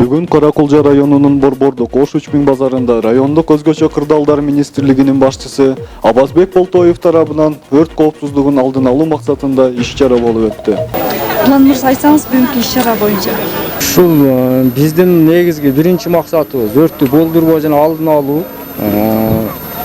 Бүгүн Каракулжа районунун Борбордук Ош 3000 базарында райондук өзгөчө кырдаалдар министрлигинин башчысы Абазбек Болтоев тарабынан өрт коопсуздугун алдын алуу максатында иш-чара болуп өттү. Улан мырза, айтсаңыз бүгүнкү иш-чара боюнча. Ушул биздин негизги биринчи максатыбыз өрттү болдурбоо жана алдын алуу.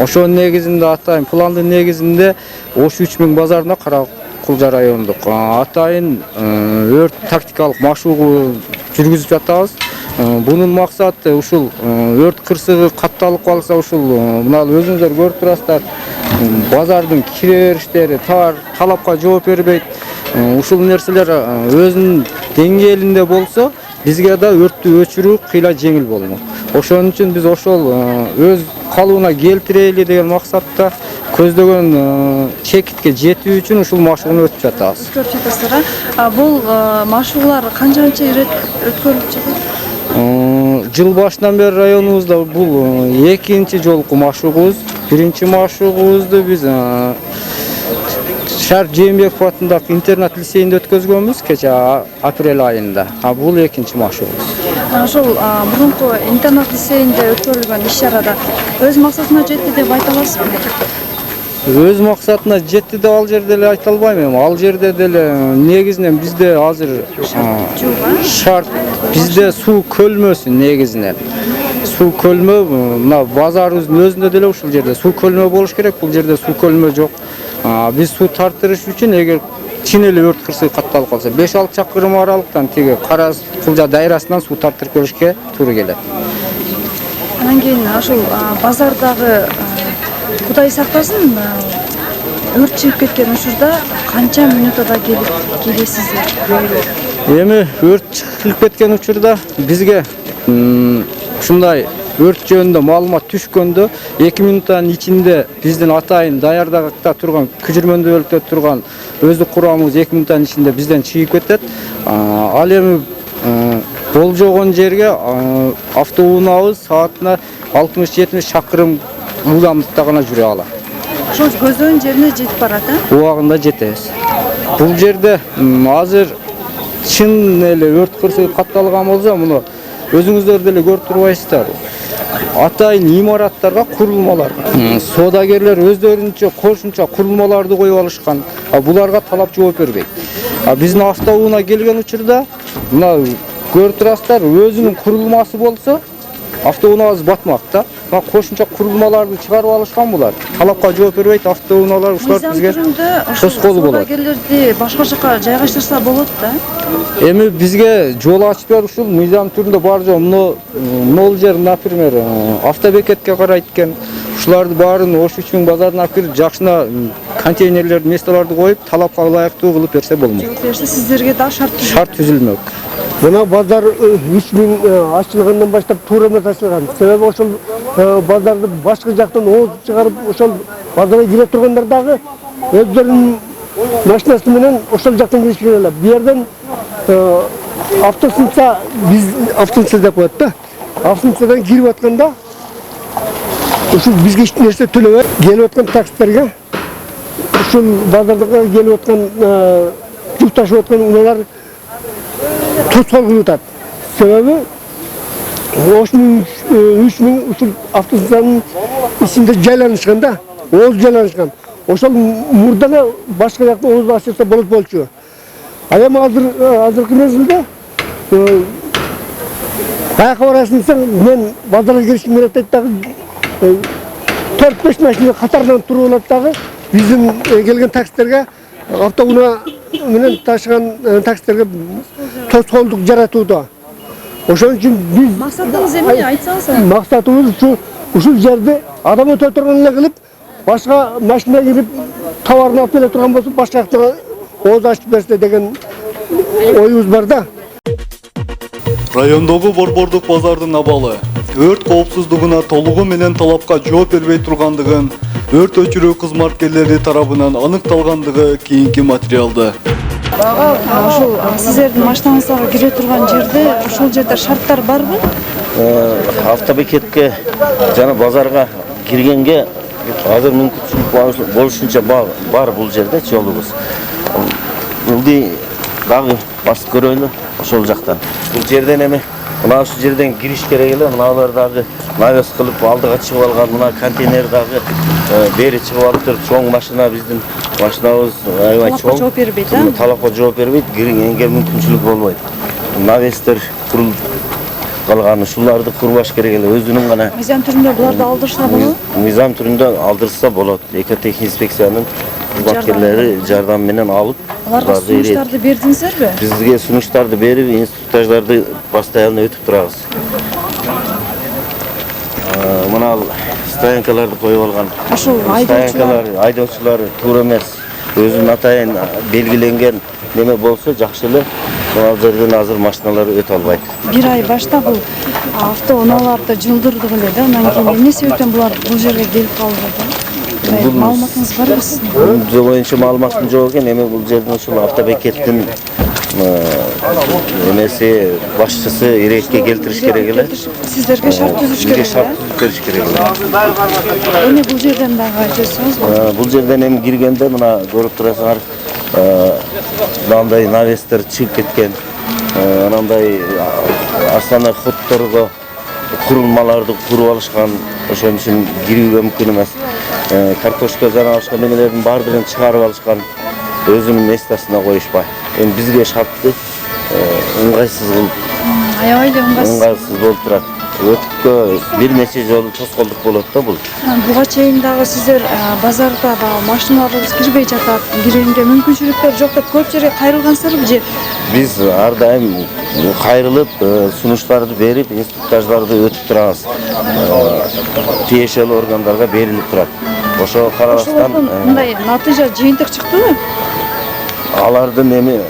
Ошонун негизинде атайын пландын негизинде Ош 3000 базарында Каракулжа райондук атайын өрт тактикалык машыгуу жүргүзүп жатабыз. Бунун максаты ушул өрт кырсыгы катталып калса ушул мына өзүңүздөр көрүп турасыздар. Базардын кире бериштери тар, талапка жооп бербейт. Ушул нерселер өзүнүн деңгээлинде болсо, бизге да өрттү өчүрүү кыйла жеңил болмок. Ошон үчүн биз ошол өз калыбына келтирели деген максатта көздөгөн чекитке жетүү үчүн ушул машыгууну өтүп жатабыз. Өткөрүп жатасыздар. Бул машыгуулар канча өткөрүлүп жатат? Жыл башынан бери районубузда бул экинчи жолку машыгуубуз. Биринчи машыгуубузду биз Шарп Жээнбеков атындагы интернат лицейинде өткөзгөнбүз кече апрель айында. Бул экинчи машыгуубуз. Ошол мурунку интернат лицейинде өткөрүлгөн иш-чарада өз максатына жетти деп айта аласызбы? Өз максатына жетти деп ал жерде эле айта албайм. Ал жерде деле негизинен бизде азыр шарт бизде суу көлмөсү негизинен. Суу көлмө мына базарыбыздын өзүндө деле ушул жерде суу көлмө болуш керек. Бул жерде суу көлмө жок. Биз суу тартырыш үчүн эгер чын эле өрт кырсыгы катталып калса 5-6 чакырым аралыктан тиги Каракулжа дайрасынан суу тартырып келишке туура келет. Анан кийин ошол базардагы Кудай сактасын, өрт чыгып кеткен учурда канча мүнөттө келесиздер? Эми өрт чыгып кеткен учурда бизге ушундай өрт жөнүндө маалымат түшкөндө 2 минуттан ичинде биздин атайын даярдыкта турган күчүрмөндүүлүктө турган өздүк курамыбыз 2 минуттан ичинде бизден чыгып кетет. Ал эми болжогон жерге автоунаабыз саатына 60-70 чакырым ылдамдыкта гана жүрө алат. Ошол көздөгөн жерине жетип барат, Убагында жетебиз. Бул жерде азыр чын эле өрт кырсыгы катталган болсо, муну өзүңүздөр деле көрүп турбайсыздар. Атайын имараттарга курулмалар. Соодагерлер өздөрүнчө кошумча курулмаларды коюп алышкан. Буларга талап жооп бербейт. Биздин автоунаа келген учурда, мына көрүп турасыздар, өзүнүн курулмасы болсо, автоунаабыз батмак да. Кошумча курулмаларды чыгарып алышкан булар. Талапка жооп бербейт автоунаалар, ушулар бизге тоскоол болот. Соодагерлерди башка жака жайгаштырса болот да. Эми бизге жол ачып берип ушул мыйзам түрүндө бар жок. Могул жер, например, автобекетке карайт экен. Ушуларды баарын Ош 3000 базарына кирип, жакшына контейнерлерди, местолорду коюп, талапка ылайыктуу кылып берсе болмок. Берсе сиздерге да шарт түзүлмөк. Мына базар 3000 ачылгандан баштап туура эмес ачылган. Себеби ошол базарды башка жактан ооз чыгарып, ошол базарга кире тургандар дагы өздөрүнүн машинасы менен ошол жактан киришке келет. Бу жерден автосынча, биз автосынча деп коет да. Автосынчадан кирип атканда ушул бизге эч нерсе төлөбөй келип аткан такситерге ушул базарга келип аткан жүк ташып аткан унаалар тоскоол кылып атат. Себеби Ош 3000 ушул автосынчанын ичинде жайланышкан да, ооз жайланышкан. Ошол мурда башка жакта ооз ачылса болот болчу. Ал эми азыркы мезгилде каяка барасың десең, мен базарга киришим керек дейт дагы 4-5 машина катарынан туруп алат дагы биздин келген такситерге автоунаа менен ташыган такситерге тоскоолдук жаратууда. Ошон үчүн биз максатыңыз эмне айтсаңыз? Максатыбыз ушул жерди адам өтө турган эле кылып, башка машина кирип товарын алып келе турган болсо, башка жактан ооз ачып берсе деген оюбуз бар да. Райондогу Борбордук базардын абалы өрт коопсуздугуна толугу менен талапка жооп бербей тургандыгын өрт өчүрүү кызматкерлери тарабынан аныкталгандыгы кийинки материалда. Ошол сиздердин машинаңызга кире турган жерде ошол жерде шарттар барбы? Автобекетке жана базарга киргенге азыр мүмкүнчүлүк болушунча бар бул жерде жолубуз. Дагы басып көрөлү ошол жактан. Бул жерден эми Мына ушул жерден кириш керек эле. Мыналар дагы навес кылып алдыга чыгып алган мына контейнер дагы бери чыгып алыптыр. Чоң машина биздин машинабыз аябай Талапка чоң. жооп бербейт, а? Талапка жооп бербейт. Киргенге мүмкүнчүлүк болбойт. Навестер курулуп калган ушуларды курбаш керек эле. Өзүнүн гана Мыйзам түрүндө буларды алдырса болот. мыйзам түрүндө алдырса болот. Экотехник инспекциянын кызматкерлери жардам менен алып Аларга сунуштарды бердиңизерби? бизге сунуштарды берип, инструктаждарды постоянно өтүп турабыз. Мына стоянкаларды коюп алган. Ошол Айдоочулар туура эмес. Өзүнүн атайын белгиленген неме болсо жакшы эле. Ал жерден азыр машиналар өтө албайт. Бир ай башта бул автоунааларды жылдырдык эле да. Андан кийин эмне себептен булар бул жерге келип калды? Маалыматыңыз барбы сиздин? Бул боюнча маалыматым жок экен. Эми бул жердин ушул автобекеттин эмеси башчысы ирекке келтириш керек эле. Сиздерге шарт түзүш керек Шарт эле. түзүп бериш керек эле. Эми бул жерден дагы айтасыңыз. Бул жерден эми киргенде мына көрүп турасыңар, мындай навестер чыгып кеткен. Анандай астана хотторго курулмаларды куруп алышкан. Ошон үчүн кирүүгө мүмкүн эмес. Картошка жана башка немелердин баардыгын чыгарып алышкан. Өзүнүн местосуна коюшпай. Эми бизге шартты ыңгайсыз кылып, Аябай эле ыңгайсыз болуп турат. Өткө бир нече жолу тоскоолдук болот да бул. Буга чейин дагы сиздер базарда машиналарыбыз кирбей жатат, киргенге мүмкүнчүлүктөр жок деп көп жерге кайрылгансыздарбы же? Биз ар дайым кайрылып, сунуштарды берип, инструктаждарды өтүп турабыз. Тиешелүү органдарга берилип турат. Ошого карабастан Мындай натыйжа жыйынтык чыктыбы? алардын эми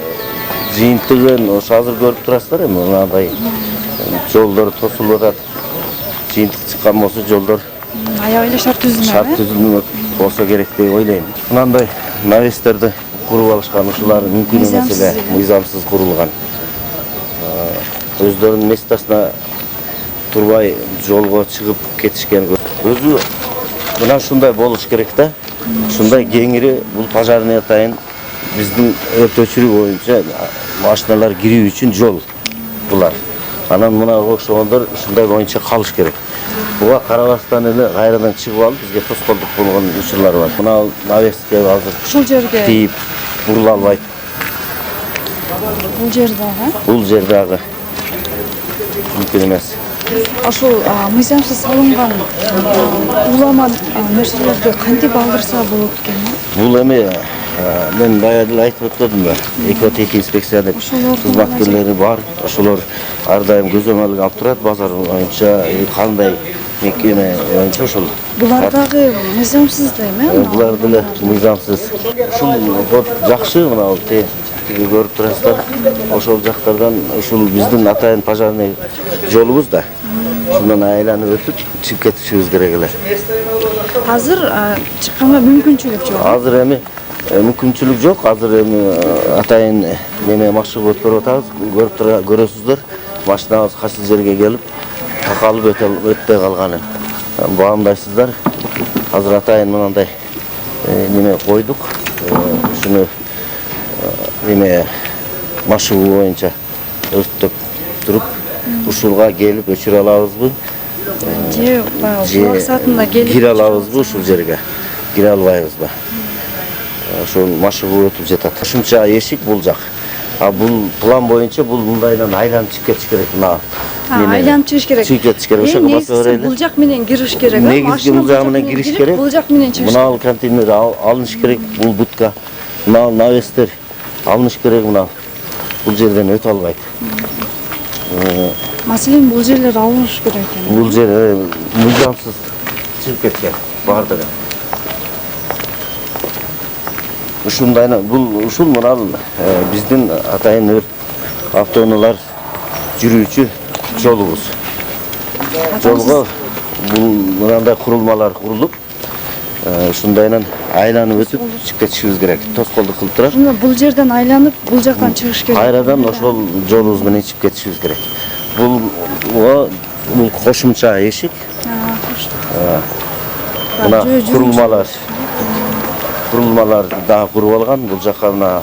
жыйынтыгын ошо азыр көрүп турасыздар эми мындай жолдор тосулуп атат. Жыйынтык чыккан болсо жолдор Аябай эле шарт түзүлмөк болсо керек деп ойлойм. Мынандай навестерди куруп алышкан ушулар мүмкүн эмес эле, мыйзамсыз курулган. Өздөрүнүн местосуна турбай жолго чыгып кетишкен. Өзү мына ушундай болуш керек да. Ушундай кеңири бул пожарный атайын биздин өрт өчүрүү боюнча машиналар кирүү үчүн жол булар. Анан мына окшогондор ушундай боюнча калыш керек. Буга карабастан эле кайрадан чыгып алып бизге тоскоолдук болгон учурлар бар. Мына навеске азыр Ушул жерге тийип бурула албайт. бул жер дагы. Бул жер дагы мүмкүн эмес. Ошол мыйзамсыз салынган уламан нерселерди кантип алдырса болот экен? Бул эми мен бая деле айтып өттүм да. Экотехник инспекция деп кызматкерлери бар. Ошолор ар дайым көзөмөлгө алып турат базар боюнча кандай мекеме боюнча ошол. Булар дагы мыйзамсыз да эми? Булар деле мыйзамсыз. Ушул код жакшы мына тиги көрүп турасыздар. Ошол жактардан ушул биздин атайын пожарный жолубуз да. Шундан айланып өтүп чыгып кетишибиз керек эле. Азыр чыкканга мүмкүнчүлүк жок. Азыр эми мүмкүнчүлүк жок. Азыр эми атайын неме машыгып өткөрүп атабыз. Көрөсүздөр. Машинабыз кайсы жерге келип такалып өтпөй калганын. Баамдайсыздар. Азыр атайын мындай неме койдук. Ушуну неме машыгуу боюнча өрттөп туруп ушулга келип өчүрө алабызбы? Же максатында келип кире алабызбы ушул жерге? Кире албайбызбы? Ошол машыгуу өтүп жатат. Кошумча эшик бул жак. Бул план боюнча бул мындайдан айланып чыгып кетиш керек мына. Айланып чыгыш керек. Чыгып кетиш керек. Ошого басып берели. Бул жак менен кириш керек. Негизги бул жак менен кириш керек. Бул жак менен чыгыш. Мына контейнер алыныш керек. Бул будка. Мына навестер алыныш керек мына. Бул жерден өтө албайт. Маселен бул жерлер алыныш керек экен. Бул жер мыйзамсыз чыгып кеткен бардыгы. Ушундайна ушул мына биздин атайын автоунаалар жүрүүчү жолубуз. Жолго бул мындай курулмалар курулуп, ушундайнан айланып өтүп чыгып кетишибиз керек. Тоскоолдук кылып турат. Бул жерден айланып, бул жактан чыгыш керек. Кайрадан ошол жолубуз менен чыгып кетишибиз керек. Бул кошумча эшик. Мына курулмалар дагы куруп алган. Бул жакка мына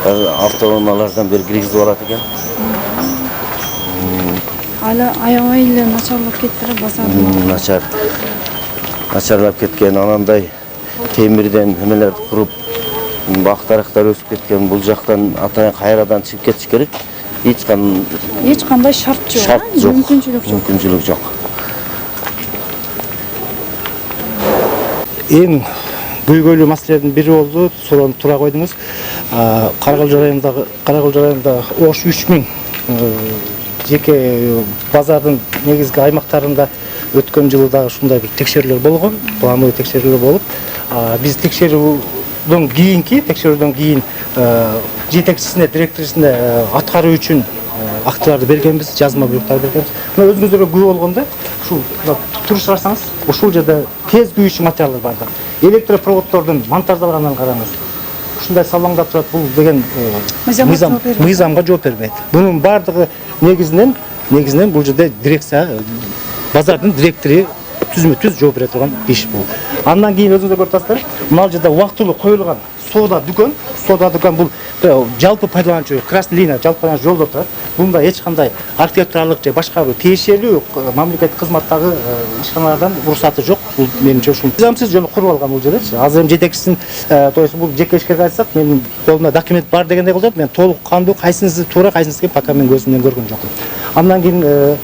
автоунаалардан бери киргизип алат экен. аябай эле начарлап кетти базар. Начарлап кеткен, анандай темирден немелерди куруп, бактарактар өсүп кеткен. Бул жактан атайын кайрадан чыгып кетиш керек. Эч кандай шарт жок, мүмкүнчүлүк жок. Эң көйгөйлүү маселелердин бири болду, суроону туура койдуңуз. Каракөл районунда Ош 3000 жеке базардын негизги аймактарында өткөн жылы дагы ушундай бир текшерүүлөр болгон, плановый текшерүүлөр болуп, биз текшерүүдөн кийин жетекчисине, директорисине аткаруу үчүн актыларды бергенбиз, жазма буйруктар бергенбиз. Мына өзүңүздөргө күбө болгондо, ушул туруш карасаңыз, ушул жерде тез күйүүчү материалдар бар. Электропроводдордун монтаждалганын караңыз. Ушундай салаңдап турат, бул деген мыйзамга жооп бербейт. Бунун бардыгы негизинен бул жерде дирекция, базардын директору түзмө-түз жооп бере турган иш бул. Андан кийин өзүңүздөр көрүп атасыздар, мына жерде убактылуу коюлган соода дүкөн бул жалпы пайдаланчу, красный линия жалпы пайдаланчу жолдо турат. Бунда эч кандай архитектуралык же башка бир тиешелүү мамлекеттик кызматтагы ишканалардан уруксаты жок. Бул менимче ушул мыйзамсыз жолу куруп алган бул жердечи. Азыр эми жетекчисин, то есть бул жеке ишкерге айтсак, менин колумда документ бар дегендей болот. Мен толук кандуу, кайсынысы туура, кайсынысы кем, пока мен көзүмдөн көргөн жокмун. Андан кийин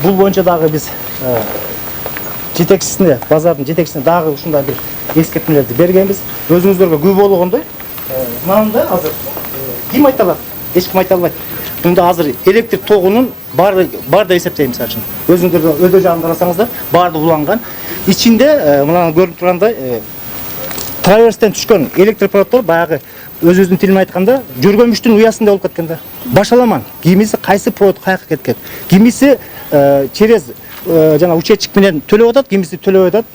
бул боюнча дагы биз жетекчисине, базардын жетекчисине дагы ушундай бир эскертмелерди бергенбиз. Өзүңүздөргө күбө болгондой, мынандай азыр ким айта алат? Эч ким айта албайт. Мында азыр электр тогунун бар да эсептейм мисалы үчүн. Өзүңүздөргө өдө жагын карасаңыздар, баарды уланган. Ичинде мына көрүнүп тургандай траверстен түшкөн электропроводдор баягы өзүбүздүн тилимен айтканда жөргөмүштүн уясында болуп кеткен да. Башаламан. Кимиси кайсы провод каяка кеткен. Кимиси через жана учетчик менен төлөп атат, кимиси төлөбөй атат.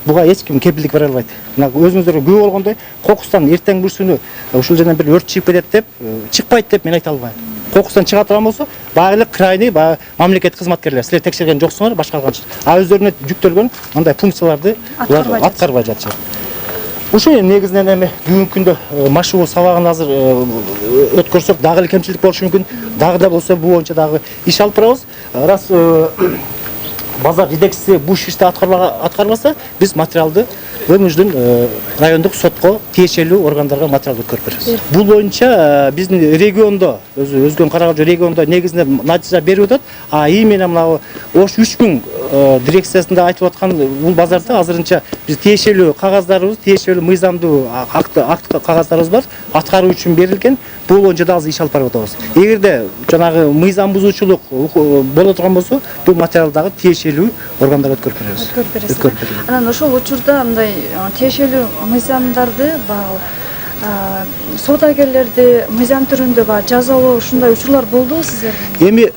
Буга эч ким кепилдик бере албайт. Мына өзүңүздөргө күбө болгондой, кокустан эртең бүрсүнү ушул жерден бир өрт чыгып кетет деп, чыкпайт деп мен айта албайм. Кокустан чыга турган болсо, баягы эле крайний мамлекеттик кызматкерлер, силер текшерген жоксуңар, башкарганчы. Өздөрүнө жүктөлгөн мындай функцияларды аткарбай жатышат. Ушул негизинен эми бүгүнкү күндө машыгуу сабагын азыр өткөрсөк дагы эле кемчилик болушу мүмкүн. Дагы да болсо бул боюнча дагы иш алып барабыз. Раз базар жетекчиси бул ишти аткарбаса, биз материалды вынужден райондук сотко, тиешелүү органдарга материалды өткөрүп беребиз. Бул боюнча биздин региондо, өзгөн Каракөл региондо негизинен натыйжа берип атат. Именно мына Ош 3000 дирекциясында айтып аткан бул базарда азырынча биз тиешелүү кагаздарыбыз, тиешелүү мыйзамдуу акт кагаздарыбыз бар, аткаруу үчүн берилген. Бул боюнча да азыр иш алып барып атабыз. Эгерде жанагы мыйзам бузуучулук боло турган болсо, бул материалдагы тиешелүү органдарга өткөрүп беребиз. Анан ошол учурда мындай тиешелүү мыйзамдарды соодагерлерди мыйзам түрүндө жазалоо ушундай учурлар болдубу сиздердин? Эми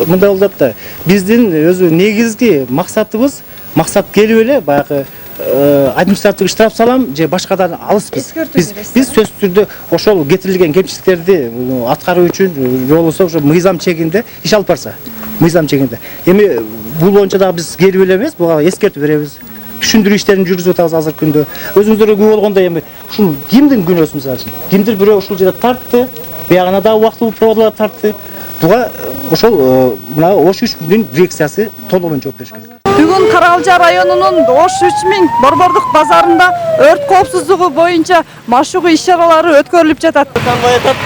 мындай болуп атат да, биздин өзү негизги максатыбыз, максат келип эле баягы административдик штраф салам же башкадан алыспыз. Биз сөзсүз түрдө ошол кетирилген кемчиликтерди аткаруу үчүн же болбосо ошо мыйзам чегинде иш алып барса, мыйзам чегинде. Эми бул боюнча дагы биз келип эле эмес, буга эскертип беребиз. Түшүндүрүү иштерин жүргүзүп атабыз азыркы күндө. Өзүңүздөргө күбө болгондой эми ушул кимдин күнөөсү мисалы үчүн? Кимдир бирөө ушул жерде тартты, биягына дагы убактылуу проводдор тартты. Буга ошол мына Ош 3000 дирекциясы толугу менен жооп бериш керек. Бүгүн Каракөл районунун Ош 3000 борбордук базарында өрт коопсуздугу боюнча машыгуу иш-чаралары өткөрүлүп жатат. Канбай атат,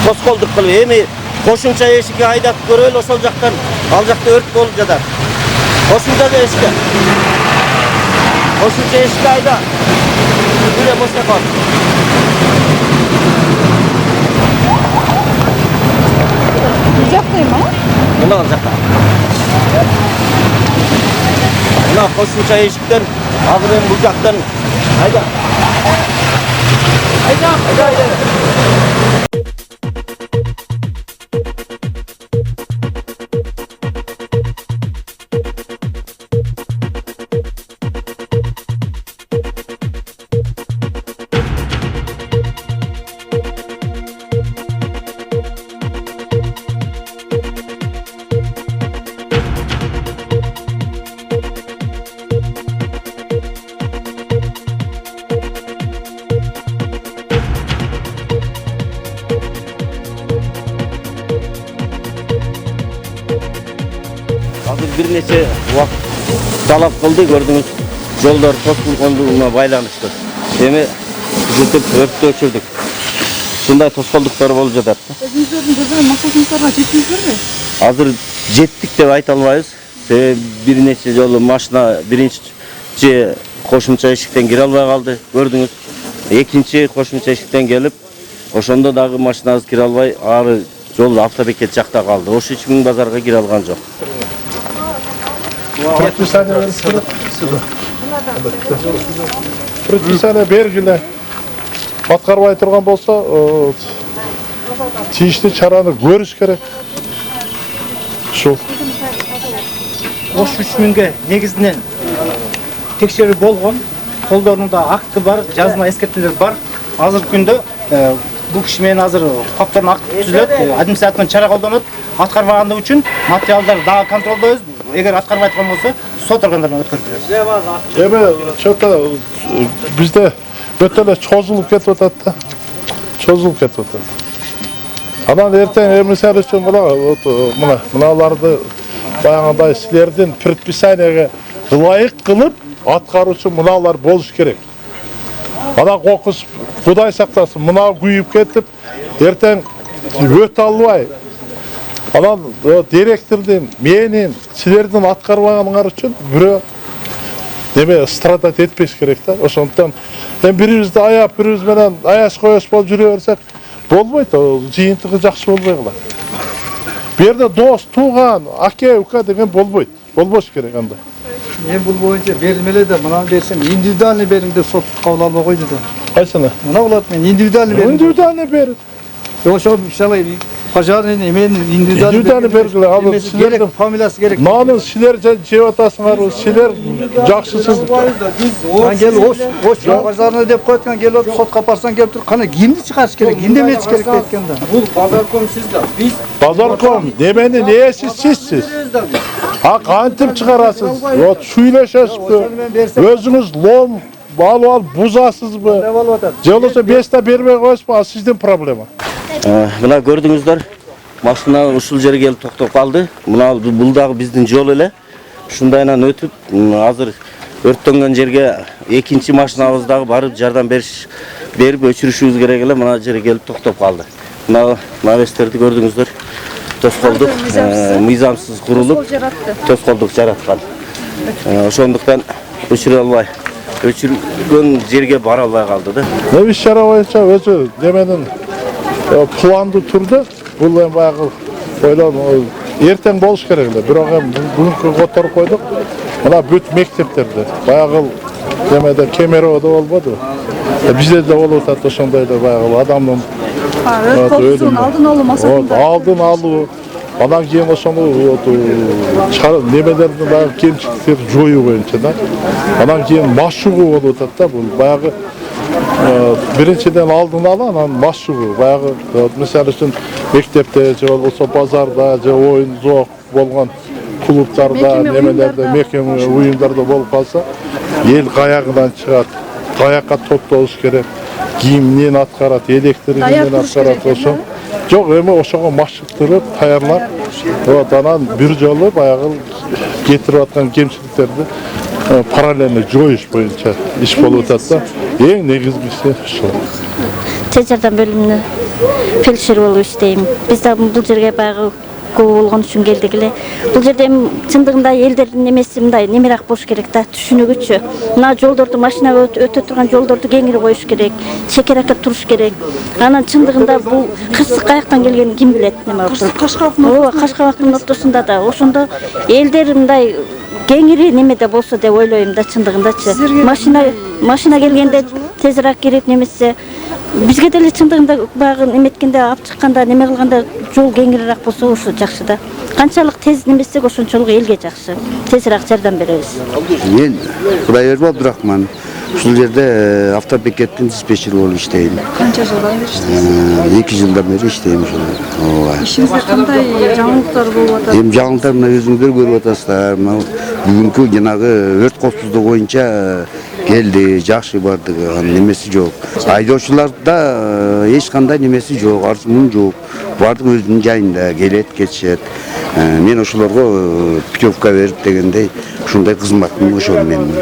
тоскоолдук кылып, эми кошумча эшикке айдап көрөлү, ошол жактан ал жакта өрт болуп жатат. Кошумча эшикке айда. Бүре болсо кал. Жактайм, Мына жакта. Мына кошумча эшиктен, азыр эми бул жактан айда. Айда. bir neçe vaqt talap qildi, gördünüz. Жолдар тоскоолдугуна байланыштуу. Эми бүтүп өрттү өчүрдүк. Ушундай тоскоолдуктар болуп жатат. Өзүңүздөрдүн көргөн максатыңыздарга жеттиңиздерби? Азыр жеттик деп айта албайбыз. Себеби бир нече жолу машина биринчи кошумча эшиктен кире албай калды, көрдүңүз. Экинчи кошумча эшиктен келип, ошондо дагы машинабыз кире албай, ары жол автобекет жакта калды. Ош 3000 базарга кире алган жок. Предписание бергиле. Аткарбай турган болсо, тийиштүү чараны көрүш керек. Ушул. Ош 3000ге негизинен текшерүү болгон, колдорунда акты бар, жазма эскертүүлөр бар. Азыркы күндө бул киши менен азыр повторно акт түзүлөт, административный чара колдонот. Аткарбагандыгы үчүн материалдар дагы контролдойбуз. Эгер аткарбай аткан болсо, сот органдарына өткөрүп беребиз. Эми чөтө бизде өтө эле чозулуп кетип атат да. Чозулуп кетип атат. Анан эртең эмисар үчүн мыналарды баягындай силердин предписаниеге ылайык кылып аткаруучу мыналар болуш керек. Анан кокус Кудай сактасын, мына күйүп кетип, эртең өтө албай. Анан директордун, менин, силердин аткарбаганыңар үчүн бирөө неме страдать этпеш керек да. Ошондуктан бирибизди аяп, бирибиз менен аяш коёш болуп жүрө берсек болбойт, жыйынтыгы жакшы болбой калат. Бу жерде дос, тууган, аке, ука деген болбойт. Болбош керек анда. Мен бул боюнча бермеле да, мынаны берсем индивидуальный бериң деп сот кабыл албай койду да. Кайсыны? Мына болот, мен индивидуальный бериң. Индивидуальный бер. Ошо мисалы пожарный мен индивидуальный бергиле, ал силердин фамилиясы керек. Маны силер жеп атасыңар, силер жакшысыз. Кел ош пожарный деп койткан келип сотко апарсаң келип тур, кана кимди чыгарыш керек, индемечи керек дейткен да. Бул базарком сиз да. Биз Базарком, неменин ээси сизсиз. Кантип чыгарасыз? Вот шүйлөшөсүзбү? Өзүңүз лом алып бузасызбы? Же болбосо 5 та бербей коесузбу? Ал сиздин проблема. Мына көрдүңүздөр, машина ушул жерге келип токтоп калды. Мына бул дагы биздин жол эле. Ушундайынан өтүп, азыр өрттөнгөн жерге экинчи машинабыз дагы барып жардам берип өчүрүшүбүз керек эле. Мына жерге келип токтоп калды. Мына навестерди көрдүңүздөр. Тоскоолдук мыйзамсыз курулуп, тоскоолдук жараткан. Ошондуктан өчүрө албай, өчүргөн жерге бара албай калды да. Иш чара боюнча өзү неменин планды турду. Бул эми баягы ойлон эртең болуш керек эле. Бирок эми бүгүнкү которуп койдук. Мына бүт мектептерде баягы немеде Кемеровдо болбоду. Бизде да болуп атат ошондой да баягы адамдын Өрт коопсуздугун алдын алуу максатында. Алдын алуу. Анан кийин ошону немелерди дагы кемчиликтер жоюу боюнча да. Анан кийин машыгуу болуп атат да. Бул баягы биринчиден алдын ала, анан машыгуу. Баягы мисалы үчүн мектепте же болбосо базарда же оюн зоок болгон клубтарда, немелерде, мекеме уюмдарда болуп калса, эл каягынан чыгат. Каякка топтолуш керек. Кимдин аткарат, электр кимдин аткарат ошо. Жок, эми ошого машыктырып, даярлап, вот анан бир жолу баягы кетирип аткан кемчиликтерди параллельно жоюш боюнча иш болуп атат да. Эң негизгиси ошол. Тез жардам бөлүмүнө фельдшер болуп иштейм. Биз да бул жерге баягы көп болгон үчүн келдик эле. Бул жерде чындыгында элдердин немеси мындай немерак болуш керек да, түшүнүгүчү. Мына жолдорду машина өтө турган жолдорду кеңири коюш керек, чекеракка туруш керек. Анан чындыгында бул кырсык каяктан келгенин ким билет неме болуп. Кашкабактын ортосунда да. Ошондо элдер мындай кеңири немеде болсо деп ойлойм да, чындыгындачы. Машина келгенде тезирээк кирип немесе бизге деле чындыгында баягы неметкенде алып чыкканда неме кылганда жол кеңирээк болсо ошо жакшы да. Канчалык тез немесек ошончолук элге жакшы. Тезирээк жардам беребиз. Мен Кудайберди Абдурахман. Ушул жерде автобекеттин диспетчери болуп иштейм. Канча жылдан бери иштейсиз? 2 жылдан бери иштейм ошондо. Ооба. Ишиңизде кандай жаңылыктар болуп атат? Эми жаңылыктар мына өзүңүздөр көрүп атасыздар. Бүгүнкү жанагы өрт коопсуздугу боюнча келди, жакшы бардыгы, анын немеси жок. Айдоочуларда эч кандай немеси жок, арыз муң жок. Бардык өзүнүн жайында келет, кетишет. Мен ошолорго путевка берип дегендей ушундай кызматым ошол менин.